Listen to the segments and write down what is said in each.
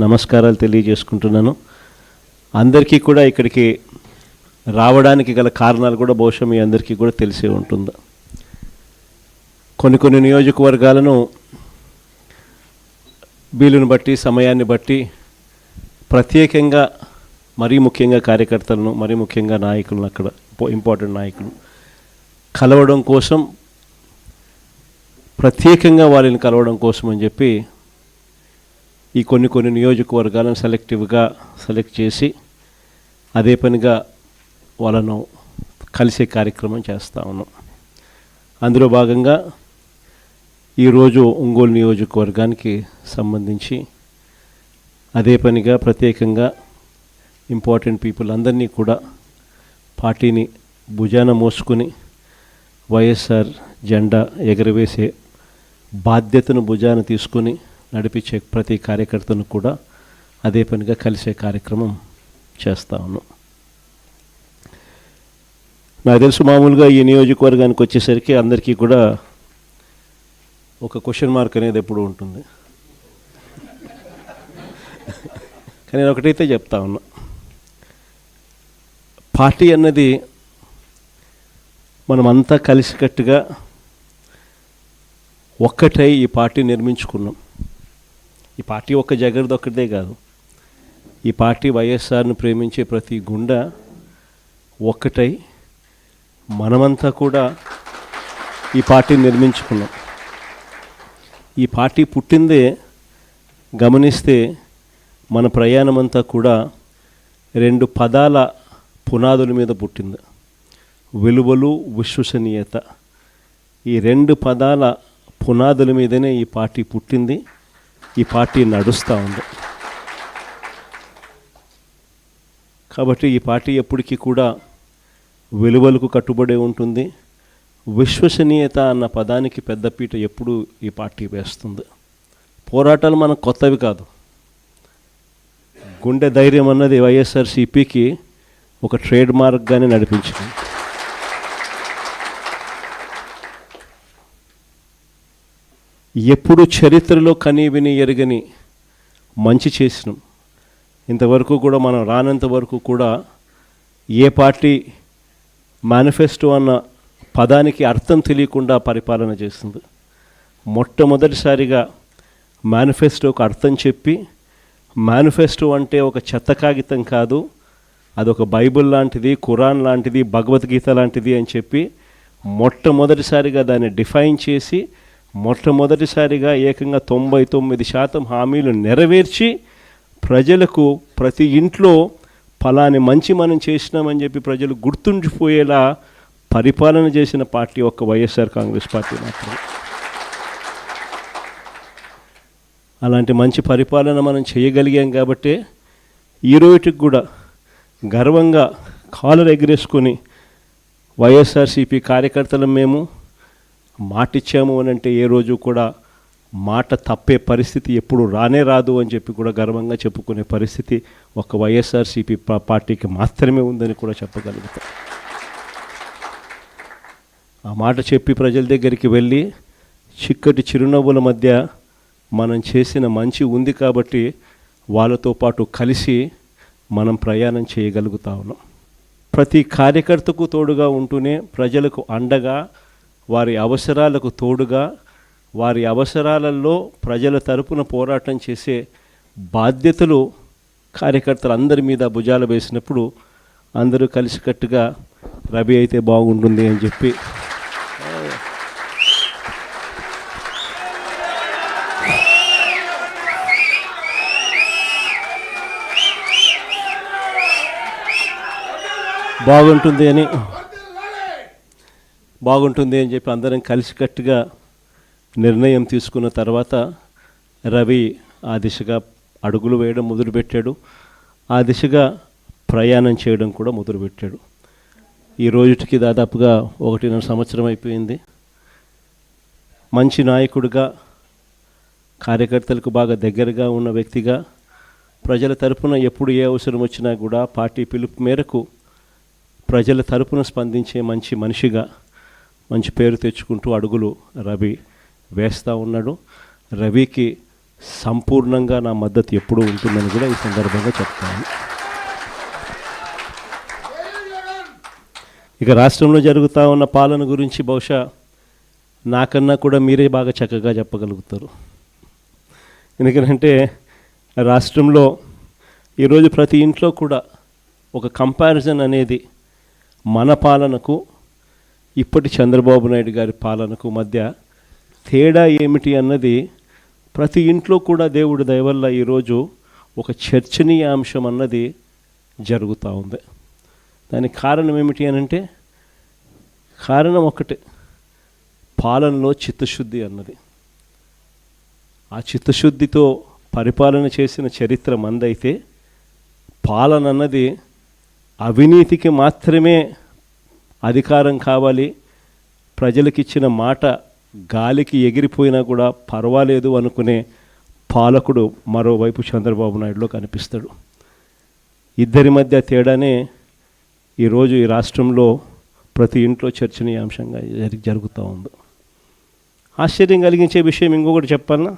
నమస్కారాలు తెలియజేసుకుంటున్నాను. అందరికీ కూడా ఇక్కడికి రావడానికి గల కారణాలు కూడా బహుశా మీ అందరికీ కూడా తెలిసే ఉంటుంది. కొన్ని నియోజకవర్గాలను వీలుని బట్టి సమయాన్ని బట్టి ప్రత్యేకంగా మరీ ముఖ్యంగా కార్యకర్తలను మరీ ముఖ్యంగా నాయకులను అక్కడ ఇంపార్టెంట్ నాయకులు కలవడం కోసం ప్రత్యేకంగా వాళ్ళని కలవడం కోసం అని చెప్పి ఈ కొన్ని నియోజకవర్గాలను సెలెక్ట్ చేసి అదే పనిగా వాళ్ళను కలిసే కార్యక్రమం చేస్తూ ఉన్నాం. అందులో భాగంగా ఈరోజు ఒంగోలు నియోజకవర్గానికి సంబంధించి అదే పనిగా ప్రత్యేకంగా ఇంపార్టెంట్ పీపుల్ అందరినీ కూడా పార్టీని భుజాన మోసుకుని వైఎస్ఆర్ జెండా ఎగరవేసే బాధ్యతను భుజాన తీసుకుని నడిపించే ప్రతి కార్యకర్తను కూడా అదే పనిగా కలిసే కార్యక్రమం చేస్తూ ఉన్నాం. నాకు తెలుసు మామూలుగా ఈ నియోజకవర్గానికి వచ్చేసరికి అందరికీ కూడా ఒక క్వశ్చన్ మార్క్ అనేది ఎప్పుడు ఉంటుంది. కానీ నేను ఒకటైతే చెప్తా ఉన్నా, పార్టీ అన్నది మనమంతా కలిసికట్టుగా ఒక్కటై ఈ పార్టీ నిర్మించుకున్నాం. ఈ పార్టీ ఒక్క జగర్ది ఒక్కటే కాదు, ఈ పార్టీ వైఎస్ఆర్ను ప్రేమించే ప్రతి గుండె ఒక్కటై మనమంతా కూడా ఈ పార్టీని నిర్మించుకున్నాం. ఈ పార్టీ పుట్టిందే గమనిస్తే మన ప్రయాణమంతా కూడా 2 పదాల పునాదుల మీద పుట్టింది: విలువలు, విశ్వసనీయత. ఈ 2 పదాల పునాదుల మీదనే ఈ పార్టీ పుట్టింది, ఈ పార్టీ నడుస్తూ ఉంది. కాబట్టి ఈ పార్టీ ఎప్పటికీ కూడా విలువలకు కట్టుబడి ఉంటుంది. విశ్వసనీయత అన్న పదానికి పెద్దపీట ఎప్పుడు ఈ పార్టీ వేస్తుంది. పోరాటాలు మనకు కొత్తవి కాదు. గుండె ధైర్యం అన్నది వైఎస్ఆర్సీపీకి ఒక ట్రేడ్ మార్క్గానే నడిపించింది. ఎప్పుడు చరిత్రలో కని విని ఎరగని మంచి చేసినాం. ఇంతవరకు కూడా మనం రానంత వరకు కూడా ఏ పార్టీ మేనిఫెస్టో అన్న పదానికి అర్థం తెలియకుండా పరిపాలన చేస్తుంది. మొట్టమొదటిసారిగా మేనిఫెస్టోకి అర్థం చెప్పి, మేనిఫెస్టో అంటే ఒక చెత్త కాగితం కాదు, అదొక బైబిల్ లాంటిది, ఖురాన్ లాంటిది, భగవద్గీత లాంటిది అని చెప్పి మొట్టమొదటిసారిగా దాన్ని డిఫైన్ చేసి మొట్టమొదటిసారిగా ఏకంగా 99% హామీలు నెరవేర్చి ప్రజలకు ప్రతి ఇంట్లో ఫలాని మంచి మనం చేసినామని చెప్పి ప్రజలు గుర్తుండిపోయేలా పరిపాలన చేసిన పార్టీ ఒక్క వైఎస్ఆర్ కాంగ్రెస్ పార్టీ మాత్రమే. అలాంటి మంచి పరిపాలన మనం చేయగలిగాం కాబట్టి ఈ రోజుకి కూడా గర్వంగా కాలర్ ఎగరేసుకొని వైఎస్ఆర్సీపీ కార్యకర్తలు మేము మాటిచ్చాము అని అంటే ఏ రోజు కూడా మాట తప్పే పరిస్థితి ఎప్పుడు రానే రాదు అని చెప్పి కూడా గర్వంగా చెప్పుకునే పరిస్థితి ఒక వైఎస్ఆర్సీపీ పార్టీకి మాత్రమే ఉందని కూడా చెప్పగలుగుతాం. ఆ మాట చెప్పి ప్రజల దగ్గరికి వెళ్ళి చిక్కటి చిరునవ్వుల మధ్య మనం చేసిన మంచి ఉంది కాబట్టి వాళ్ళతో పాటు కలిసి మనం ప్రయాణం చేయగలుగుతా ఉన్నాం. ప్రతి కార్యకర్తకు తోడుగా ఉంటూనే ప్రజలకు అండగా, వారి అవసరాలకు తోడుగా, వారి అవసరాలలో ప్రజల తరపున పోరాటం చేసే బాధ్యతలు కార్యకర్తలు అందరి మీద భుజాలు వేసినప్పుడు అందరూ కలిసికట్టుగా రవి అయితే బాగుంటుంది అని చెప్పి బాగుంటుంది అని చెప్పి అందరం కలిసికట్టుగా నిర్ణయం తీసుకున్న తర్వాత రవి ఆ దిశగా అడుగులు వేయడం మొదలుపెట్టాడు. ఆ దిశగా ప్రయాణం చేయడం కూడా మొదలుపెట్టాడు. ఈ రోజుకి దాదాపుగా 1.5 సంవత్సరం అయిపోయింది. మంచి నాయకుడిగా, కార్యకర్తలకు బాగా దగ్గరగా ఉన్న వ్యక్తిగా, ప్రజల తరపున ఎప్పుడు ఏ అవసరం వచ్చినా కూడా పార్టీ పిలుపు మేరకు ప్రజల తరపున స్పందించే మంచి మనిషిగా మంచి పేరు తెచ్చుకుంటూ అడుగులు రవి వేస్తూ ఉన్నాడు. రవికి సంపూర్ణంగా నా మద్దతు ఎప్పుడూ ఉంటుందని కూడా ఈ సందర్భంగా చెప్తాను. ఇక రాష్ట్రంలో జరుగుతూ ఉన్న పాలన గురించి బహుశా నాకన్నా కూడా మీరే బాగా చక్కగా చెప్పగలుగుతారు. ఎందుకంటే రాష్ట్రంలో ఈరోజు ప్రతి ఇంట్లో కూడా ఒక కంపారిజన్ అనేది మన పాలనకు ఇప్పటి చంద్రబాబు నాయుడు గారి పాలనకు మధ్య తేడా ఏమిటి అన్నది ప్రతి ఇంట్లో కూడా దేవుడి దయ వల్ల ఈరోజు ఒక చర్చనీయాంశం అన్నది జరుగుతూ ఉంది. దానికి కారణం ఏమిటి అనంటే కారణం ఒకటే, పాలనలో చిత్తశుద్ధి అన్నది. ఆ చిత్తశుద్ధితో పరిపాలన చేసిన చరిత్ర మందైతే పాలన అన్నది అవినీతికి మాత్రమే అధికారం కావాలి, ప్రజలకిచ్చిన మాట గాలికి ఎగిరిపోయినా కూడా పర్వాలేదు అనుకునే పాలకుడు మరోవైపు చంద్రబాబు నాయుడులో కనిపిస్తాడు. ఇద్దరి మధ్య తేడానే ఈరోజు ఈ రాష్ట్రంలో ప్రతి ఇంట్లో చర్చనీయాంశంగా జరుగుతూ ఉంది. ఆశ్చర్యం కలిగించే విషయం ఇంకొకటి చెప్పాలన్నా,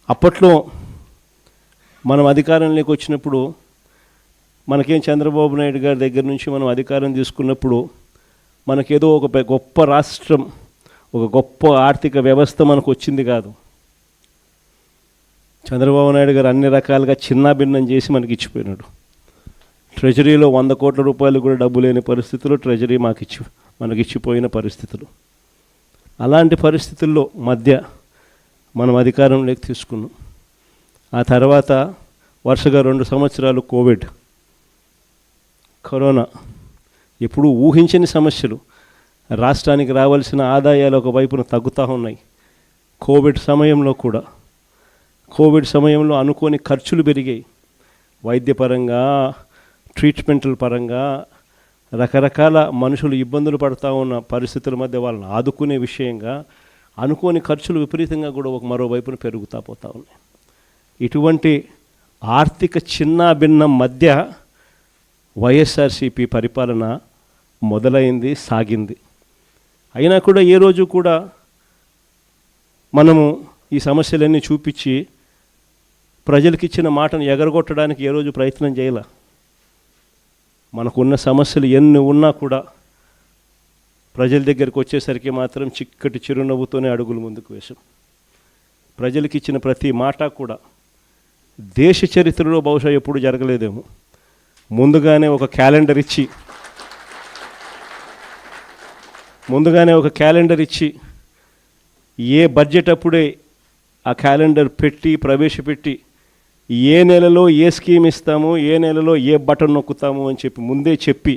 అప్పట్లో మనం అధికారంలోకి వచ్చినప్పుడు మనకేం చంద్రబాబు నాయుడు గారి దగ్గర నుంచి మనం అధికారం తీసుకున్నప్పుడు మనకేదో ఒక గొప్ప రాష్ట్రం, ఒక గొప్ప ఆర్థిక వ్యవస్థ మనకు వచ్చింది కాదు. చంద్రబాబు నాయుడు గారు అన్ని రకాలుగా చిన్నాభిన్నం చేసి మనకి ఇచ్చిపోయినాడు. ట్రెజరీలో 100 కోట్ల రూపాయలు కూడా డబ్బు లేని పరిస్థితుల్లో ట్రెజరీ మనకిచ్చిపోయిన పరిస్థితులు. అలాంటి పరిస్థితుల్లో మధ్య మనం అధికారంలోకి తీసుకున్నాం. ఆ తర్వాత వరుసగా 2 సంవత్సరాలు కరోనా, ఎప్పుడూ ఊహించని సమస్యలు, రాష్ట్రానికి రావాల్సిన ఆదాయాలు ఒకవైపున తగ్గుతూ ఉన్నాయి. కోవిడ్ సమయంలో అనుకోని ఖర్చులు పెరిగాయి. వైద్యపరంగా, ట్రీట్మెంట్ల పరంగా రకరకాల మనుషులు ఇబ్బందులు పడుతూ ఉన్న పరిస్థితుల మధ్య వాళ్ళని ఆదుకునే విషయంగా అనుకోని ఖర్చులు విపరీతంగా కూడా మరోవైపున పెరుగుతూ పోతూ ఉన్నాయి. ఇటువంటి ఆర్థిక చిన్నాభిన్నం మధ్య వైఎస్ఆర్సీపీ పరిపాలన మొదలైంది, సాగింది. అయినా కూడా ఏ రోజు కూడా మనము ఈ సమస్యలన్నీ చూపించి ప్రజలకిచ్చిన మాటను ఎగరగొట్టడానికి ఏ రోజు ప్రయత్నం చేయాల. మనకున్న సమస్యలు ఎన్ని ఉన్నా కూడా ప్రజల దగ్గరికి వచ్చేసరికి మాత్రం చిక్కటి చిరునవ్వుతోనే అడుగులు ముందుకు వేశాం. ప్రజలకు ఇచ్చిన ప్రతి మాట కూడా దేశ చరిత్రలో బహుశా ఎప్పుడు జరగలేదేమో. ముందుగానే ఒక క్యాలెండర్ ఇచ్చి ఏ బడ్జెట్ అప్పుడే ఆ క్యాలెండర్ ప్రవేశపెట్టి ఏ నెలలో ఏ స్కీమ్ ఇస్తాము, ఏ నెలలో ఏ బటన్ నొక్కుతాము అని చెప్పి ముందే చెప్పి